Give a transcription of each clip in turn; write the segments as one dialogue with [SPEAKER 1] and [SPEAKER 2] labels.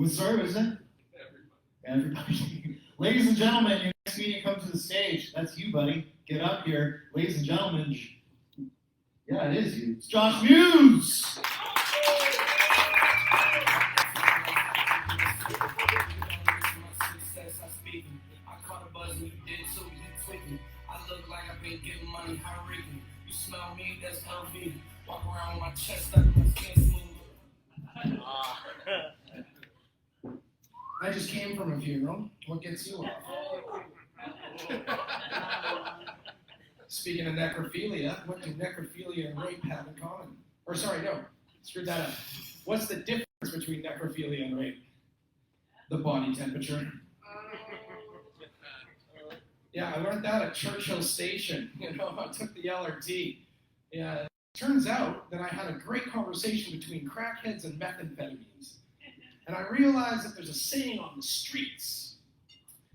[SPEAKER 1] sorry, what is it? Everybody. Ladies and gentlemen, your next meeting comes to the stage. That's you, buddy. Get up here. Ladies and gentlemen. Yeah, it is you. It's Josh Muse!
[SPEAKER 2] I look like I've been getting money, how Ricky. You smell me, that's LV. Walk around with my chest up, my skin smooth. I just came from a funeral. What gets you off? Speaking of necrophilia, what do necrophilia and rape have in common? Or sorry, no, screwed that up. What's the difference between necrophilia and rape? The body temperature. Yeah, I learned that at Churchill Station. I took the LRT. Yeah, it turns out that I had a great conversation between crackheads and methamphetamines. And I realized that there's a saying on the streets.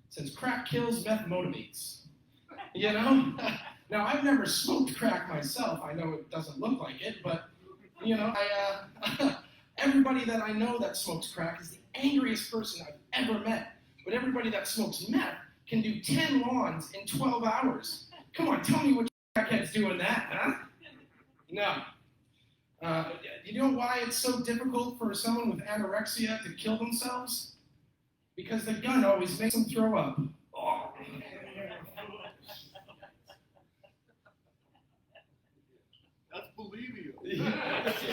[SPEAKER 2] It says, crack kills, meth motivates. You know? Now, I've never smoked crack myself. I know it doesn't look like it, but, everybody that I know that smokes crack is the angriest person I've ever met. But everybody that smokes meth can do 10 lawns in 12 hours. Come on, tell me what crackhead's doing that, huh? No. You know why it's so difficult for someone with anorexia to kill themselves? Because the gun always makes them throw up. Oh.
[SPEAKER 3] That's believable.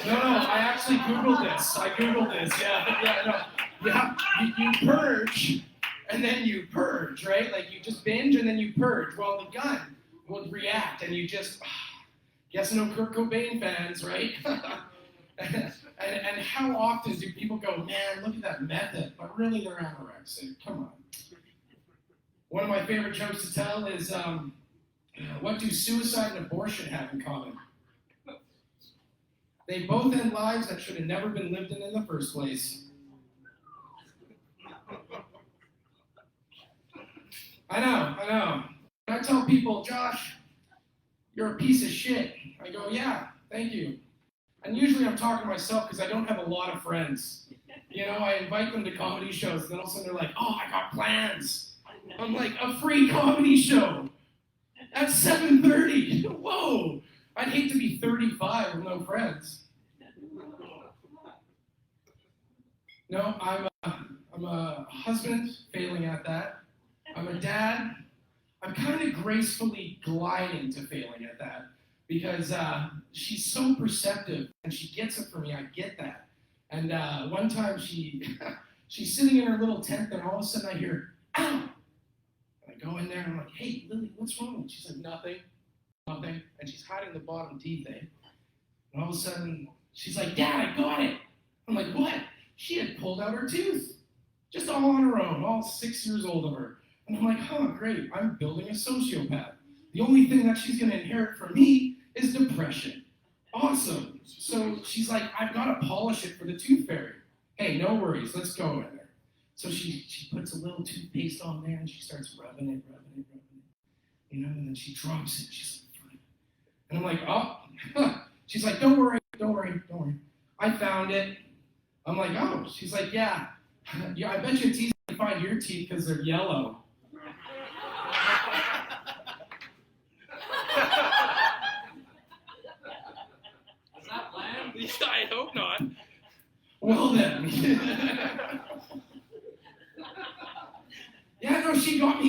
[SPEAKER 2] No, I actually Googled this. Yeah, you purge, and then you purge, right? Like you just binge and then you purge. Well, the gun would react, and you just, guess no Kurt Cobain fans, right? and how often do people go, man, look at that method, but really they're anorexic, come on. One of my favorite jokes to tell is, what do suicide and abortion have in common? They both end lives that should have never been lived in the first place. I know. When I tell people, Josh, you're a piece of shit, I go, yeah, thank you. And usually I'm talking to myself because I don't have a lot of friends. I invite them to comedy shows, and then all of a sudden they're like, oh, I got plans. I'm like, a free comedy show at 7:30. Whoa, I'd hate to be 35 with no friends. No, I'm a husband, failing at that. I'm a dad. I'm kind of gracefully gliding to failing at that because she's so perceptive and she gets it from me. I get that. And one time she's sitting in her little tent and all of a sudden I hear, ow! And I go in there and I'm like, hey, Lily, what's wrong? And she's like, nothing. And she's hiding the bottom teeth, eh? And all of a sudden she's like, Dad, I got it. I'm like, what? She had pulled out her tooth. Just all on her own, all 6 years old of her. And I'm like, great, I'm building a sociopath. The only thing that she's going to inherit from me is depression. Awesome. So she's like, I've got to polish it for the tooth fairy. Hey, no worries, let's go in there. So she puts a little toothpaste on there and she starts rubbing it. And then she drops it. She's like, and I'm like, oh. She's like, don't worry. I found it. I'm like, oh. She's like, yeah, I bet you it's easy to find your teeth because they're yellow.
[SPEAKER 4] Is that lamb?
[SPEAKER 2] I hope not. Well then. Yeah, no, she got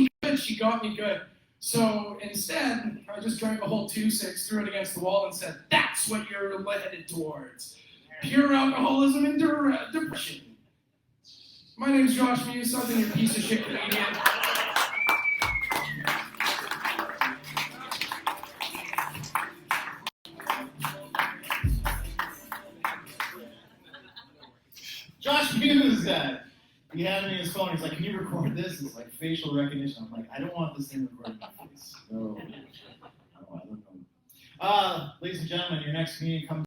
[SPEAKER 2] me good. So instead, I just drank a whole 2-6, threw it against the wall and said, that's what you're headed towards. Pure alcoholism and depression. My name's Josh Muse, I've been your piece of shit comedian.
[SPEAKER 1] Josh Muse, he had me in his phone. He's like, can you record this? It's like facial recognition. I'm like, I don't want this thing recording my face. No, I don't know. Ladies and gentlemen, your next meeting comes